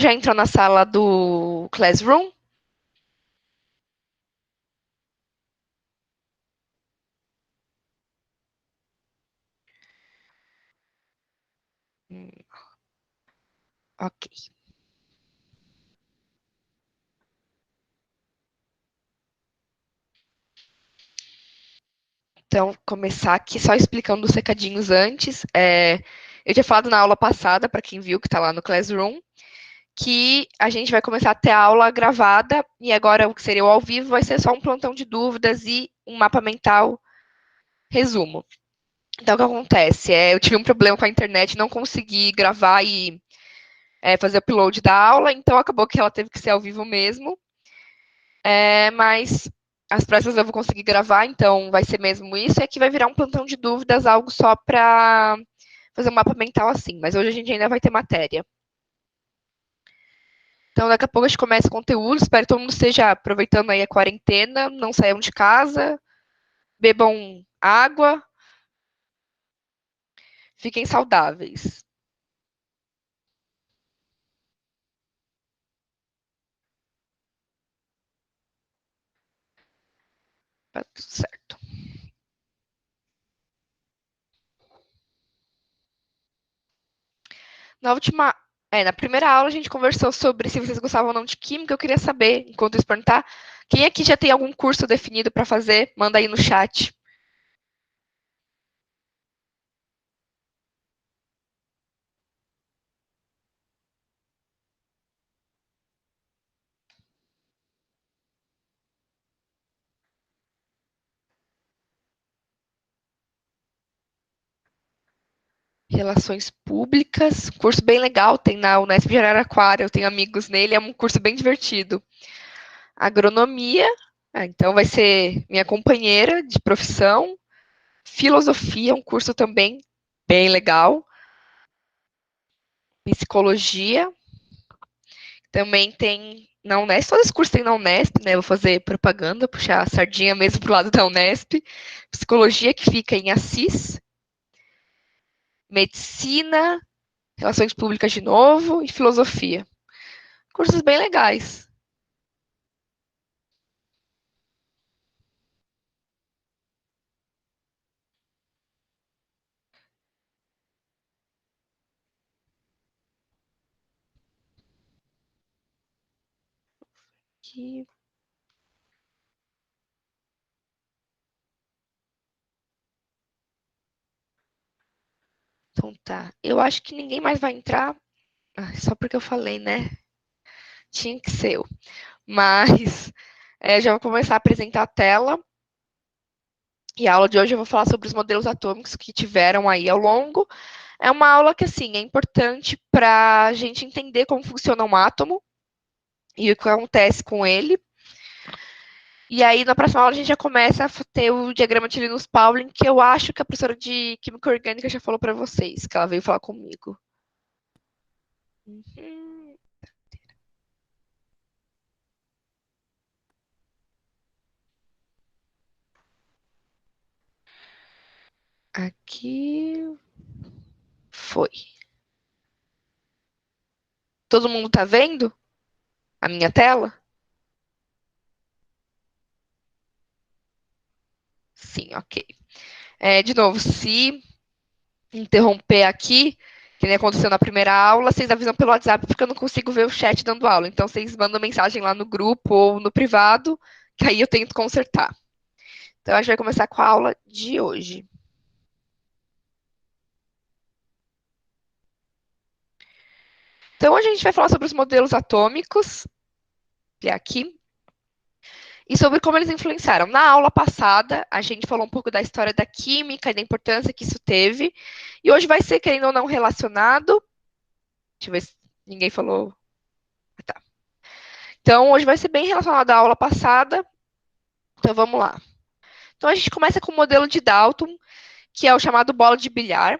Já entrou na sala do Classroom? Hum, ok. Então, começar aqui só explicando os recadinhos antes. Eu tinha falado na aula passada, para quem viu que está lá no Classroom, que a gente vai começar a ter a aula gravada, e agora o que seria o ao vivo vai ser só um plantão de dúvidas e um mapa mental resumo. Então, o que acontece? Eu tive um problema com a internet, não consegui gravar e fazer upload da aula, então acabou que ela teve que ser ao vivo mesmo. Mas as próximas eu vou conseguir gravar, então vai ser mesmo isso. E aqui vai virar um plantão de dúvidas, algo só para fazer um mapa mental assim. Mas hoje a gente ainda vai ter matéria. Então daqui a pouco a gente começa o conteúdo. Espero que todo mundo esteja aproveitando aí a quarentena, não saiam de casa, bebam água, fiquem saudáveis. Tá tudo certo. Na última. Na primeira aula a gente conversou sobre se vocês gostavam ou não de química. Eu queria saber, enquanto isso perguntar, quem aqui já tem algum curso definido para fazer? Manda aí no chat. Relações Públicas, curso bem legal, tem na Unesp de Araraquara, eu tenho amigos nele, é um curso bem divertido. Agronomia, então vai ser minha companheira de profissão. Filosofia, um curso também bem legal. Psicologia, também tem na Unesp, todos os cursos tem na Unesp, né? Vou fazer propaganda, puxar a sardinha mesmo pro lado da Unesp. Psicologia, que fica em Assis. Medicina, Relações Públicas de novo e Filosofia. Cursos bem legais. Que Então tá. Eu acho que ninguém mais vai entrar. Só porque eu falei, né? Tinha que ser eu. Mas já vou começar a apresentar a tela. E a aula de hoje eu vou falar sobre os modelos atômicos que tiveram aí ao longo. É uma aula que, assim, é importante para a gente entender como funciona um átomo e o que acontece com ele. E aí, na próxima aula, a gente já começa a ter o diagrama de Linus-Pauling, que eu acho que a professora de Química Orgânica já falou para vocês, que ela veio falar comigo. Uhum. Aqui foi. Todo mundo tá vendo a minha tela? Sim, ok. De novo, se interromper aqui, que nem aconteceu na primeira aula, vocês avisam pelo WhatsApp, porque eu não consigo ver o chat dando aula. Então, vocês mandam mensagem lá no grupo ou no privado, que aí eu tento consertar. Então, a gente vai começar com a aula de hoje. Então, hoje a gente vai falar sobre os modelos atômicos, que é aqui, e sobre como eles influenciaram. Na aula passada, a gente falou um pouco da história da química e da importância que isso teve. E hoje vai ser, querendo ou não, relacionado. Deixa eu ver se ninguém falou. Tá. Então, hoje vai ser bem relacionado à aula passada. Então, vamos lá. Então, a gente começa com o modelo de Dalton, que é o chamado bola de bilhar.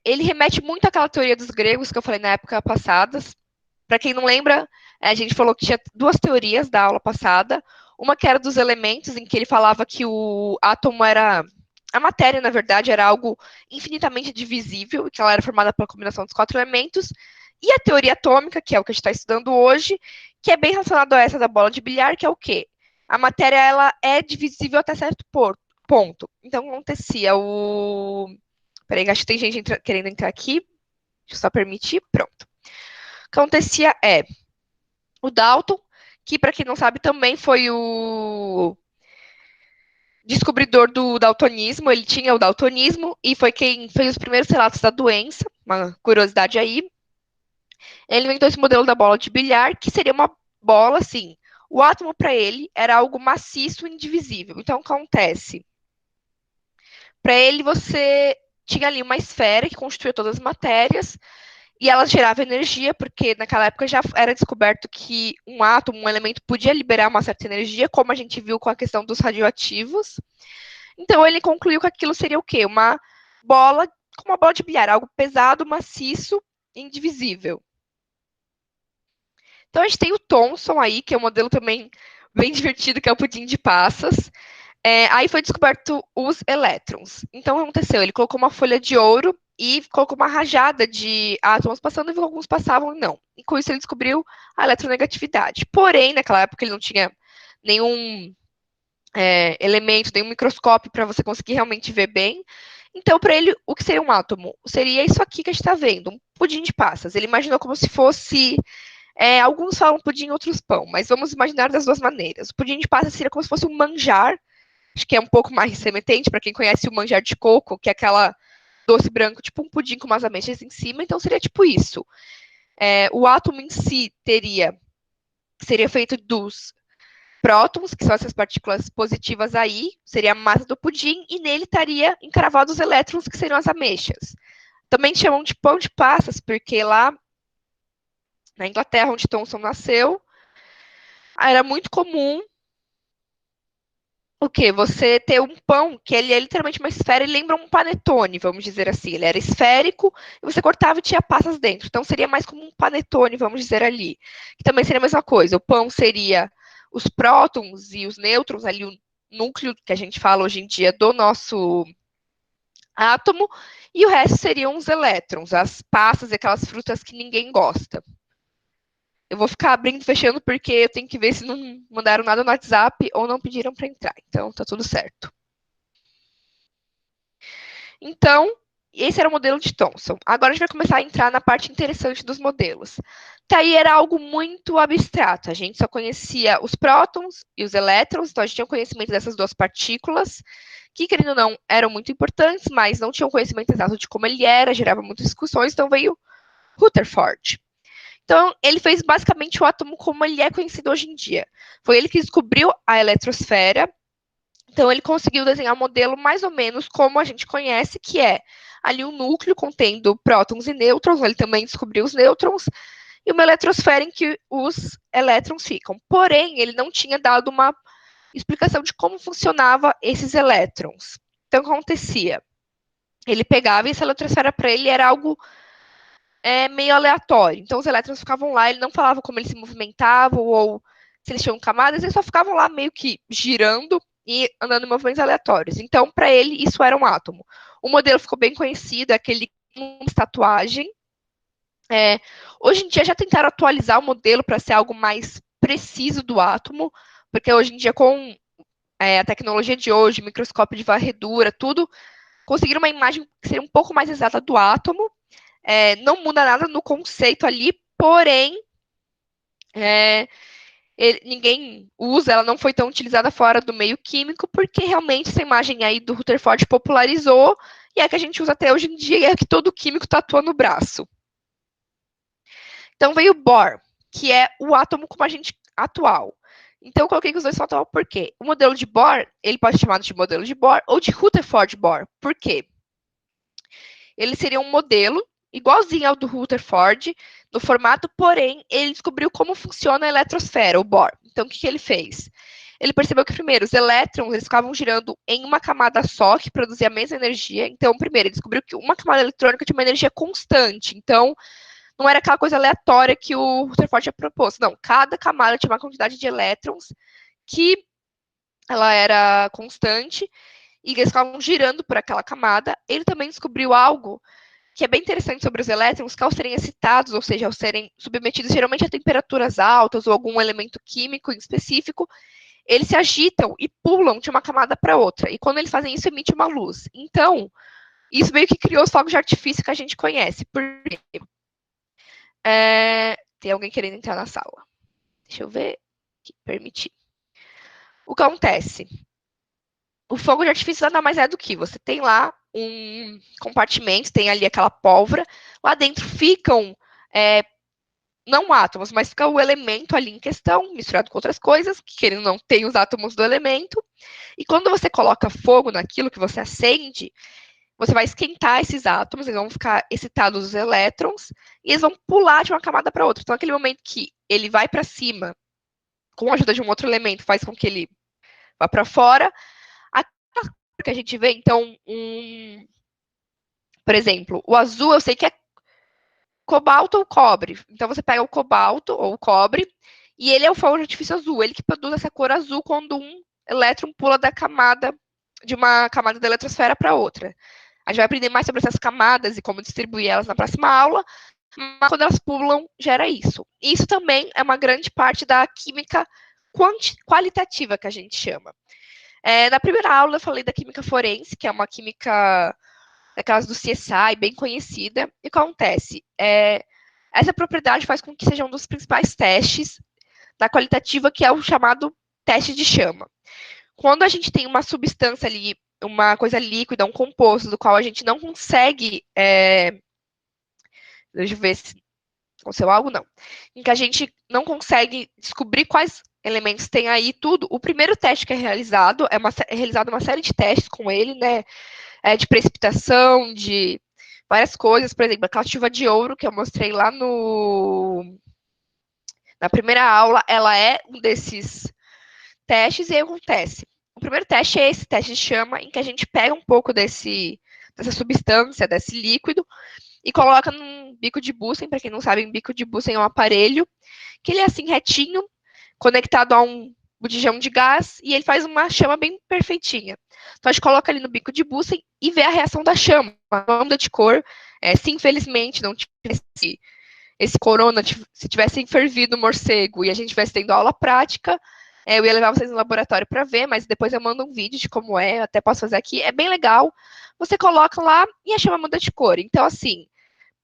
Ele remete muito àquela teoria dos gregos que eu falei na época passada. Para quem não lembra, a gente falou que tinha duas teorias da aula passada. Uma que era dos elementos, em que ele falava que o átomo era. A matéria, na verdade, era algo infinitamente divisível, que ela era formada pela combinação dos quatro elementos. E a teoria atômica, que é o que a gente está estudando hoje, que é bem relacionado a essa da bola de bilhar, que é o quê? A matéria ela é divisível até certo ponto. Então, acontecia o... Peraí, acho que tem gente querendo entrar aqui. Deixa eu só permitir. Pronto. O que acontecia é o Dalton, que, para quem não sabe, também foi o descobridor do daltonismo. Ele tinha o daltonismo e foi quem fez os primeiros relatos da doença. Uma curiosidade aí. Ele inventou esse modelo da bola de bilhar, que seria uma bola, assim. O átomo, para ele, era algo maciço e indivisível. Então, o que acontece? Para ele, você tinha ali uma esfera que constituía todas as matérias, e ela gerava energia, porque naquela época já era descoberto que um átomo, um elemento, podia liberar uma certa energia, como a gente viu com a questão dos radioativos. Então, ele concluiu que aquilo seria o quê? Uma bola, como uma bola de bilhar, algo pesado, maciço, indivisível. Então, a gente tem o Thomson aí, que é um modelo também bem divertido, que é o pudim de passas. Aí foi descoberto os elétrons. Então, o que aconteceu? Ele colocou uma folha de ouro e colocou uma rajada de átomos passando, e alguns passavam e não. E com isso ele descobriu a eletronegatividade. Porém, naquela época ele não tinha nenhum elemento, nenhum microscópio para você conseguir realmente ver bem. Então, para ele, o que seria um átomo? Seria isso aqui que a gente está vendo, um pudim de passas. Ele imaginou como se fosse alguns falam pudim, outros pão, mas vamos imaginar das duas maneiras. O pudim de passas seria como se fosse um manjar, acho que é um pouco mais remetente para quem conhece o manjar de coco, que é aquela doce branco, tipo um pudim com umas ameixas em cima, então seria tipo isso. O átomo em si seria feito dos prótons, que são essas partículas positivas aí, seria a massa do pudim, e nele estaria encravados os elétrons, que seriam as ameixas. Também chamam de pão de passas, porque lá na Inglaterra, onde Thomson nasceu, era muito comum o quê? Você ter um pão que ele é literalmente uma esfera e lembra um panetone, vamos dizer assim. Ele era esférico e você cortava e tinha passas dentro. Então seria mais como um panetone, vamos dizer ali. Que também seria a mesma coisa. O pão seria os prótons e os nêutrons, ali o núcleo que a gente fala hoje em dia do nosso átomo, e o resto seriam os elétrons, as passas e aquelas frutas que ninguém gosta. Eu vou ficar abrindo e fechando porque eu tenho que ver se não mandaram nada no WhatsApp ou não pediram para entrar. Então, tá tudo certo. Então, esse era o modelo de Thomson. Agora a gente vai começar a entrar na parte interessante dos modelos. Tá aí era algo muito abstrato. A gente só conhecia os prótons e os elétrons, então a gente tinha um conhecimento dessas duas partículas, que, querendo ou não, eram muito importantes, mas não tinham conhecimento exato de como ele era, gerava muitas discussões, então veio Rutherford. Então, ele fez basicamente o átomo como ele é conhecido hoje em dia. Foi ele que descobriu a eletrosfera. Então, ele conseguiu desenhar um modelo mais ou menos como a gente conhece, que é ali um núcleo contendo prótons e nêutrons. Ele também descobriu os nêutrons. E uma eletrosfera em que os elétrons ficam. Porém, ele não tinha dado uma explicação de como funcionava esses elétrons. Então, o que acontecia? Ele pegava e essa eletrosfera para ele era algo meio aleatório. Então, os elétrons ficavam lá, ele não falava como eles se movimentavam ou se eles tinham camadas, eles só ficavam lá meio que girando e andando em movimentos aleatórios. Então, para ele, isso era um átomo. O modelo ficou bem conhecido, é aquele com tatuagem. Hoje em dia já tentaram atualizar o modelo para ser algo mais preciso do átomo, porque hoje em dia, com a tecnologia de hoje, microscópio de varredura, tudo, conseguiram uma imagem que seria um pouco mais exata do átomo. Não muda nada no conceito ali, porém, ninguém usa, ela não foi tão utilizada fora do meio químico, porque realmente essa imagem aí do Rutherford popularizou, e é a que a gente usa até hoje em dia, e é a que todo químico tatua no braço. Então veio o Bohr, que é o átomo como a gente atual. Então eu coloquei que os dois são atual por quê? O modelo de Bohr, ele pode ser chamado de modelo de Bohr ou de Rutherford Bohr. Por quê? Ele seria um modelo igualzinho ao do Rutherford, no formato, porém, ele descobriu como funciona a eletrosfera, o Bohr. Então, o que ele fez? Ele percebeu que, primeiro, os elétrons eles ficavam girando em uma camada só, que produzia a mesma energia. Então, primeiro, ele descobriu que uma camada eletrônica tinha uma energia constante. Então, não era aquela coisa aleatória que o Rutherford tinha proposto. Não, cada camada tinha uma quantidade de elétrons que ela era constante e eles ficavam girando por aquela camada. Ele também descobriu algo que é bem interessante sobre os elétrons, que ao serem excitados, ou seja, ao serem submetidos geralmente a temperaturas altas ou algum elemento químico em específico, eles se agitam e pulam de uma camada para outra. E quando eles fazem isso, emite uma luz. Então, isso meio que criou os fogos de artifício que a gente conhece. Por quê? Tem alguém querendo entrar na sala. Deixa eu ver. Permitir. O que acontece? O fogo de artifício nada mais é do que você tem lá um compartimento, tem ali aquela pólvora, lá dentro ficam não átomos, mas fica o elemento ali em questão, misturado com outras coisas, que ele não tem os átomos do elemento. E quando você coloca fogo naquilo que você acende, você vai esquentar esses átomos, eles vão ficar excitados os elétrons, e eles vão pular de uma camada para outra. Então, aquele momento que ele vai para cima, com a ajuda de um outro elemento, faz com que ele vá para fora. A que a gente vê, então, por exemplo, o azul eu sei que é cobalto ou cobre. Então você pega o cobalto ou o cobre e ele é o fogo de artifício azul, ele que produz essa cor azul quando um elétron pula da camada de uma camada da eletrosfera para outra. A gente vai aprender mais sobre essas camadas e como distribuir elas na próxima aula, mas quando elas pulam, gera isso. Isso também é uma grande parte da química qualitativa, que a gente chama. Na primeira aula eu falei da química forense, que é uma química daquelas do CSI, bem conhecida. E o que acontece? Essa propriedade faz com que seja um dos principais testes da qualitativa, que é o chamado teste de chama. Quando a gente tem uma substância ali, uma coisa líquida, um composto, do qual a gente não consegue. Deixa eu ver se aconteceu algo, não. Em que a gente não consegue descobrir quais elementos tem aí, tudo. O primeiro teste que é realizado, é realizada uma série de testes com ele, né? De precipitação, de várias coisas. Por exemplo, aquela chuva de ouro que eu mostrei lá na primeira aula, ela é um desses testes e aí acontece. O primeiro teste é esse teste de chama, em que a gente pega um pouco dessa substância, desse líquido, e coloca num bico de Bunsen. Para quem não sabe, um bico de Bunsen é um aparelho que ele é assim retinho, conectado a um botijão de gás, e ele faz uma chama bem perfeitinha. Então a gente coloca ali no bico de Bunsen e vê a reação da chama. Não muda de cor. Se infelizmente não tivesse esse corona, se tivesse fervido o morcego e a gente tivesse tendo aula prática, eu ia levar vocês no laboratório para ver, mas depois eu mando um vídeo de como é, eu até posso fazer aqui. É bem legal. Você coloca lá e a chama muda de cor. Então, assim,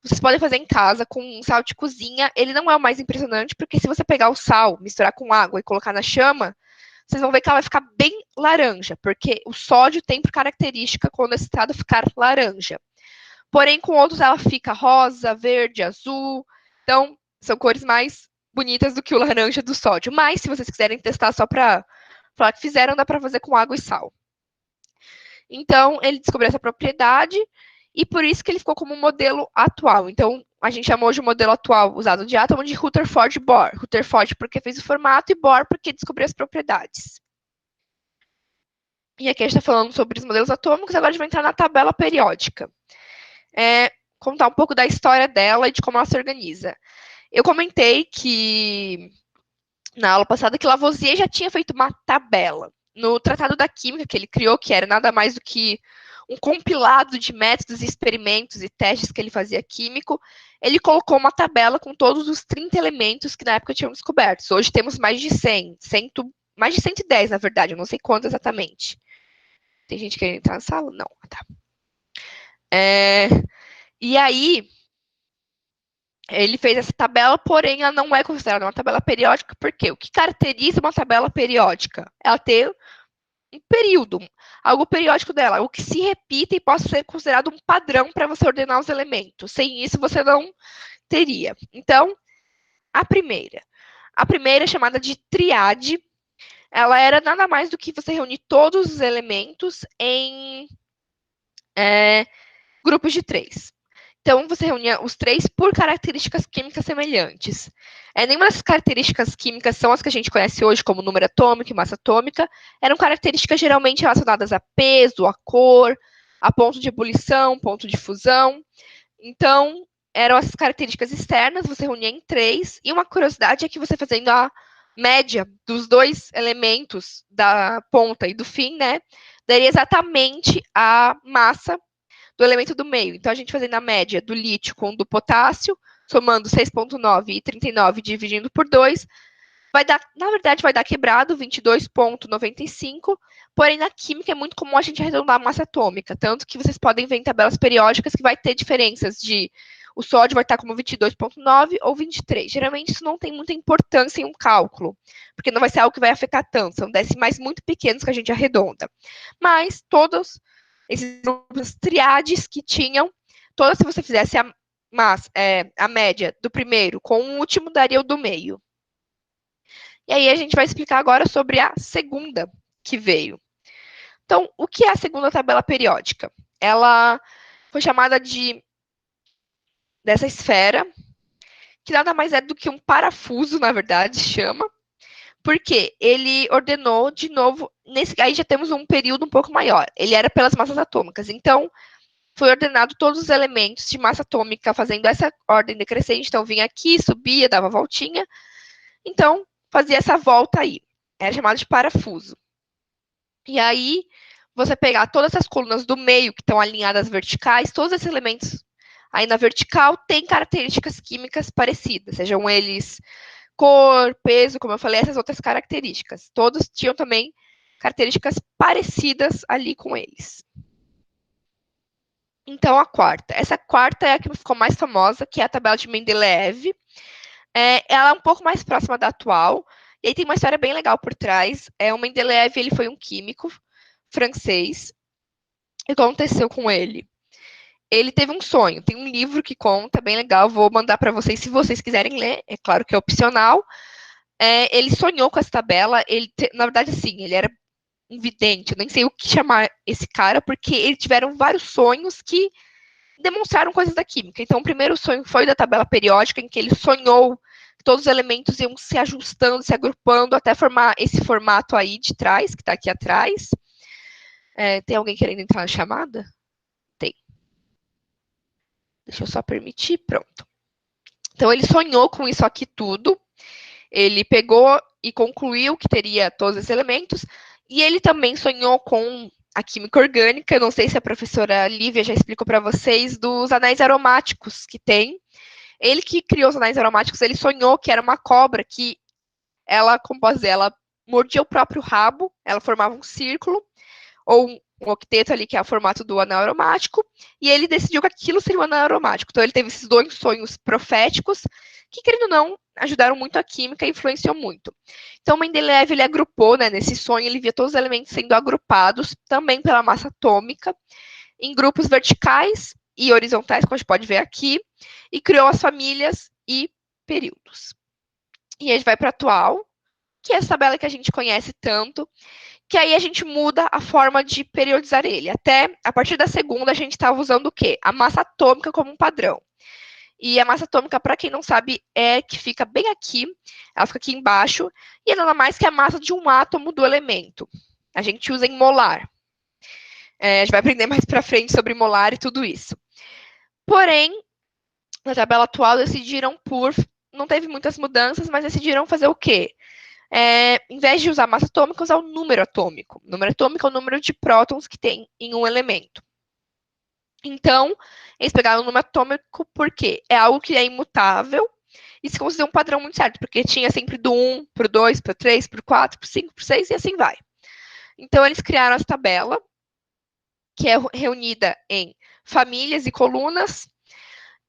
vocês podem fazer em casa com um sal de cozinha. Ele não é o mais impressionante, porque se você pegar o sal, misturar com água e colocar na chama, vocês vão ver que ela vai ficar bem laranja, porque o sódio tem por característica, quando excitado, ficar laranja. Porém, com outros ela fica rosa, verde, azul. Então, são cores mais bonitas do que o laranja do sódio. Mas, se vocês quiserem testar só para falar que fizeram, dá para fazer com água e sal. Então, ele descobriu essa propriedade e por isso que ele ficou como um modelo atual. Então, a gente chamou de modelo atual usado de átomo de Rutherford-Bohr. Rutherford porque fez o formato e Bohr porque descobriu as propriedades. E aqui a gente está falando sobre os modelos atômicos, agora a gente vai entrar na tabela periódica. Contar um pouco da história dela e de como ela se organiza. Eu comentei que, na aula passada, que Lavoisier já tinha feito uma tabela. No Tratado da Química, que ele criou, que era nada mais do que um compilado de métodos, experimentos e testes que ele fazia químico, ele colocou uma tabela com todos os 30 elementos que na época tinham descobertos. Hoje temos mais de 100, mais de 110, na verdade, eu não sei quanto exatamente. Tem gente querendo entrar na sala? Não, tá. E aí, ele fez essa tabela, porém ela não é considerada uma tabela periódica, porque o que caracteriza uma tabela periódica? Ela ter um período, algo periódico dela, algo que se repita e possa ser considerado um padrão para você ordenar os elementos. Sem isso, você não teria. Então, a primeira é chamada de triade. Ela era nada mais do que você reunir todos os elementos em grupos de 3. Então, você reunia os 3 por características químicas semelhantes. Nenhuma dessas características químicas são as que a gente conhece hoje como número atômico e massa atômica. Eram características geralmente relacionadas a peso, a cor, a ponto de ebulição, ponto de fusão. Então, eram essas características externas, você reunia em 3. E uma curiosidade é que você fazendo a média dos 2 elementos da ponta e do fim, né, daria exatamente a massa do elemento do meio. Então, a gente fazendo a média do lítio com o do potássio, somando 6,9 e 39 dividindo por 2, vai dar, na verdade, vai dar quebrado 22,95, porém na química é muito comum a gente arredondar a massa atômica, tanto que vocês podem ver em tabelas periódicas que vai ter diferenças de o sódio vai estar como 22,9 ou 23. Geralmente isso não tem muita importância em um cálculo, porque não vai ser algo que vai afetar tanto, são decimais muito pequenos que a gente arredonda. Mas todos esses grupos triades que tinham, todas se você fizesse a média do primeiro com o último, daria o do meio. E aí a gente vai explicar agora sobre a segunda que veio. Então, o que é a segunda tabela periódica? Ela foi chamada dessa esfera, que nada mais é do que um parafuso, na verdade, chama, porque ele ordenou de novo, aí já temos um período um pouco maior, ele era pelas massas atômicas, então foi ordenado todos os elementos de massa atômica fazendo essa ordem decrescente, então vinha aqui, subia, dava voltinha, então fazia essa volta aí, era chamado de parafuso. E aí, você pegar todas essas colunas do meio que estão alinhadas verticais, todos esses elementos aí na vertical têm características químicas parecidas, sejam eles cor, peso, como eu falei, essas outras características. Todos tinham também características parecidas ali com eles. Então, a quarta. Essa quarta é a que ficou mais famosa, que é a tabela de Mendeleev. Ela é um pouco mais próxima da atual, e aí tem uma história bem legal por trás. O Mendeleev, ele foi um químico francês. O que aconteceu com ele? Ele teve um sonho. Tem um livro que conta, bem legal. Vou mandar para vocês, se vocês quiserem ler. É claro que é opcional. Ele sonhou com essa tabela. Na verdade, assim, ele era um vidente. Eu nem sei o que chamar esse cara, porque eles tiveram vários sonhos que demonstraram coisas da química. Então, o primeiro sonho foi da tabela periódica, em que ele sonhou que todos os elementos iam se ajustando, se agrupando, até formar esse formato aí de trás, que está aqui atrás. Tem alguém querendo entrar na chamada? Tem. Deixa eu só permitir, pronto. Então, ele sonhou com isso aqui tudo. Ele pegou e concluiu que teria todos esses elementos. E ele também sonhou com a química orgânica. Eu não sei se a professora Lívia já explicou para vocês dos anéis aromáticos que tem. Ele que criou os anéis aromáticos, ele sonhou que era uma cobra que ela, como posso dizer, ela mordia o próprio rabo, ela formava um círculo, ou um octeto ali, que é o formato do anel aromático, e ele decidiu que aquilo seria o anel aromático. Então, ele teve esses dois sonhos proféticos, que, querendo ou não, ajudaram muito a química e influenciou muito. Então, Mendeleev, ele agrupou, né, nesse sonho, ele via todos os elementos sendo agrupados, também pela massa atômica, em grupos verticais e horizontais, como a gente pode ver aqui, e criou as famílias e períodos. E a gente vai para a atual, que é essa tabela que a gente conhece tanto, que aí a gente muda a forma de periodizar ele. Até a partir da segunda, a gente estava usando o quê? A massa atômica como um padrão. E a massa atômica, para quem não sabe, é que fica bem aqui, ela fica aqui embaixo, e é nada mais que a massa de um átomo do elemento. A gente usa em molar. A gente vai aprender mais para frente sobre molar e tudo isso. Porém, na tabela atual, decidiram não teve muitas mudanças, mas decidiram fazer o quê? Em vez de usar massa atômica, usar o número atômico. O número atômico é o número de prótons que tem em um elemento. Então, eles pegaram o número atômico porque é algo que é imutável e se considera um padrão muito certo, porque tinha sempre do 1 para o 2, para o 3, para o 4, para o 5, para o 6 e assim vai. Então, eles criaram essa tabela, que é reunida em famílias e colunas,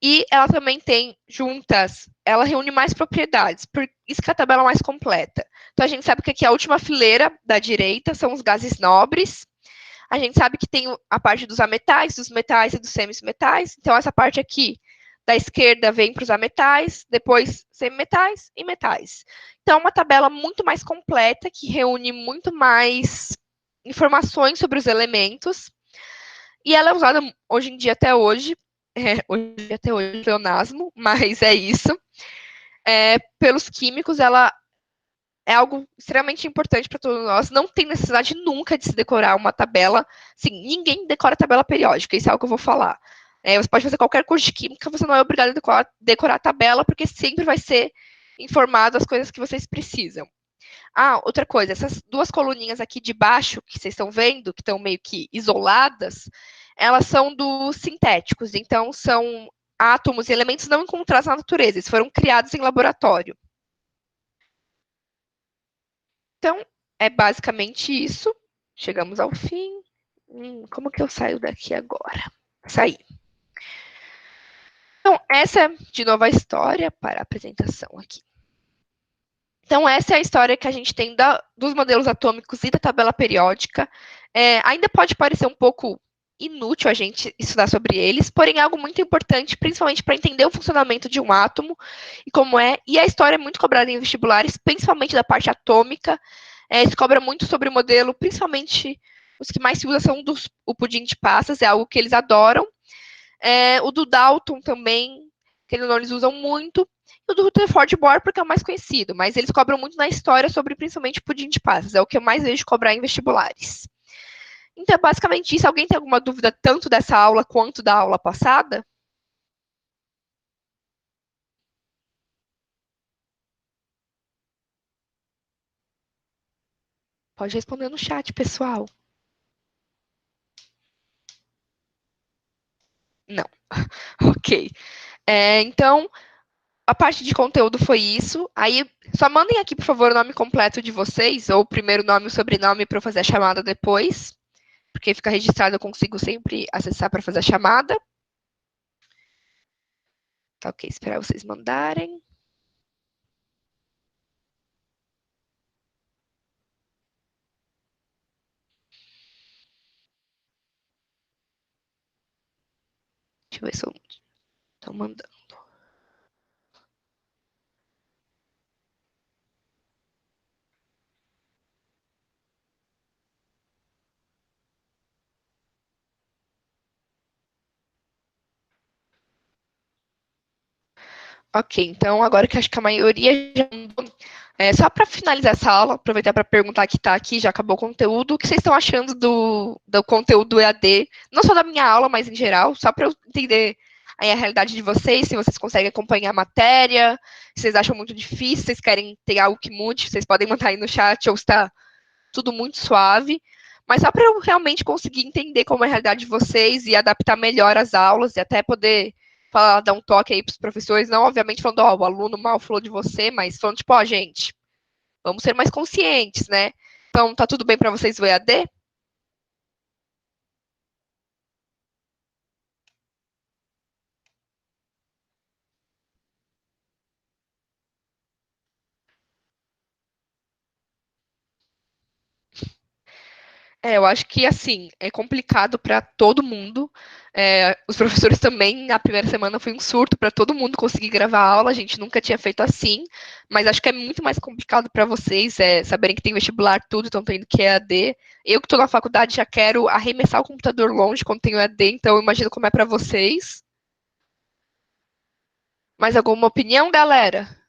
e ela também tem juntas, ela reúne mais propriedades, por isso que a tabela é mais completa. Então, a gente sabe que aqui a última fileira da direita são os gases nobres. A gente sabe que tem a parte dos ametais, dos metais e dos semimetais. Então, essa parte aqui da esquerda vem para os ametais, depois semimetais e metais. Então, é uma tabela muito mais completa, que reúne muito mais informações sobre os elementos. E ela é usada hoje em dia até hoje. Hoje até hoje, pleonasmo, mas é isso. Pelos químicos, ela é algo extremamente importante para todos nós. Não tem necessidade nunca de se decorar uma tabela. Sim, ninguém decora tabela periódica, isso é algo que eu vou falar. Você pode fazer qualquer curso de química, você não é obrigado a decorar a tabela, porque sempre vai ser informado as coisas que vocês precisam. Outra coisa, essas duas coluninhas aqui de baixo, que vocês estão vendo, que estão meio que isoladas, elas são dos sintéticos, então são átomos e elementos não encontrados na natureza, eles foram criados em laboratório. Então, é basicamente isso. Chegamos ao fim. Como que eu saio daqui agora? Saí. Então, essa é, de novo, a história para a apresentação aqui. Então, essa é a história que a gente tem dos modelos atômicos e da tabela periódica. Ainda pode parecer um pouco inútil a gente estudar sobre eles, porém é algo muito importante, principalmente para entender o funcionamento de um átomo e como é. E a história é muito cobrada em vestibulares, principalmente da parte atômica. Se cobra muito sobre o modelo, principalmente os que mais se usam são o pudim de passas, é algo que eles adoram. O do Dalton também, que eles usam muito. E o do Rutherford Bohr, porque é o mais conhecido, mas eles cobram muito na história sobre principalmente pudim de passas, é o que eu mais vejo cobrar em vestibulares. Então, é basicamente isso. Alguém tem alguma dúvida tanto dessa aula quanto da aula passada? Pode responder no chat, pessoal. Não. Ok. Então, a parte de conteúdo foi isso. Aí, só mandem aqui, por favor, o nome completo de vocês, ou o primeiro nome e o sobrenome para eu fazer a chamada depois. Porque fica registrado, eu consigo sempre acessar para fazer a chamada. Tá ok, esperar vocês mandarem. Deixa eu ver se eu estou mandando. Ok, então agora que acho que a maioria já mandou, só para finalizar essa aula, aproveitar para perguntar que está aqui, já acabou o conteúdo, o que vocês estão achando do conteúdo do EAD, não só da minha aula, mas em geral, só para eu entender aí a realidade de vocês, se vocês conseguem acompanhar a matéria, se vocês acham muito difícil, se vocês querem ter algo que mude, vocês podem mandar aí no chat, ou está tudo muito suave, mas só para eu realmente conseguir entender como é a realidade de vocês e adaptar melhor as aulas e até poder falar, dar um toque aí para os professores, não obviamente falando, ó, o aluno mal falou de você, mas falando tipo, ó, gente, vamos ser mais conscientes, né? Então, tá tudo bem para vocês o EAD? Eu acho que, assim, é complicado para todo mundo. Os professores também, na primeira semana foi um surto para todo mundo conseguir gravar a aula, a gente nunca tinha feito assim, mas acho que é muito mais complicado para vocês saberem que tem vestibular tudo, estão tendo que EAD. Eu que estou na faculdade já quero arremessar o computador longe quando tenho EAD, então eu imagino como é para vocês. Mais alguma opinião, galera?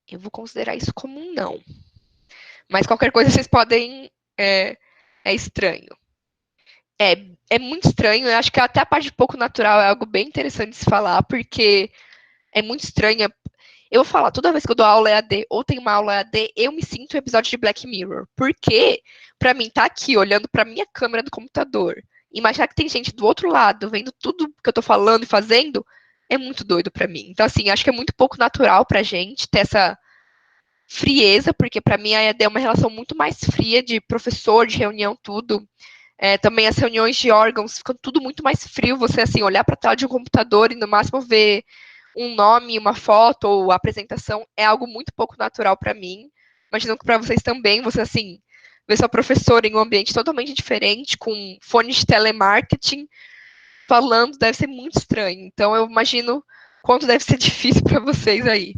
Eu vou considerar isso como um não. Mas qualquer coisa vocês podem. É estranho. É muito estranho. Eu acho que até a parte de pouco natural é algo bem interessante de se falar, porque é muito estranho. Eu vou falar, toda vez que eu dou aula EAD ou tenho uma aula EAD, eu me sinto um episódio de Black Mirror. Porque, pra mim, tá aqui olhando pra minha câmera do computador, imaginar que tem gente do outro lado vendo tudo que eu tô falando e fazendo, é muito doido pra mim. Então, assim, acho que é muito pouco natural pra gente ter essa frieza, porque pra mim a EAD é uma relação muito mais fria de professor, de reunião, tudo. Também as reuniões de órgãos ficam tudo muito mais frio. Você, assim, olhar para a tela de um computador e no máximo ver um nome, uma foto ou a apresentação é algo muito pouco natural para mim. Imagino que para vocês também, você, assim, ver sua professora em um ambiente totalmente diferente, com fones de telemarketing, falando, deve ser muito estranho. Então, eu imagino quanto deve ser difícil para vocês aí.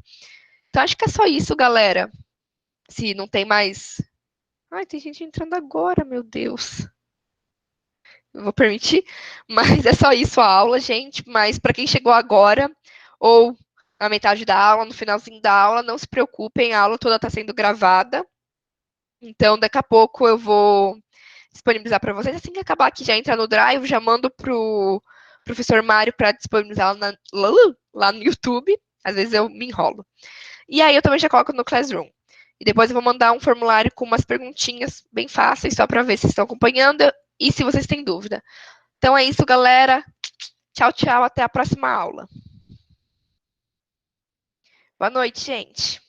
Então, acho que é só isso, galera. Se não tem mais. Ai, tem gente entrando agora, meu Deus. Eu vou permitir, mas é só isso a aula, gente. Mas para quem chegou agora, ou na metade da aula, no finalzinho da aula, não se preocupem, a aula toda está sendo gravada. Então, daqui a pouco eu vou disponibilizar para vocês. Assim que acabar aqui, já entra no Drive, já mando pro professor Mário para disponibilizar lá no YouTube. Às vezes eu me enrolo. E aí eu também já coloco no Classroom. E depois eu vou mandar um formulário com umas perguntinhas bem fáceis, só para ver se estão acompanhando e se vocês têm dúvida. Então é isso, galera. Tchau, tchau. Até a próxima aula. Boa noite, gente.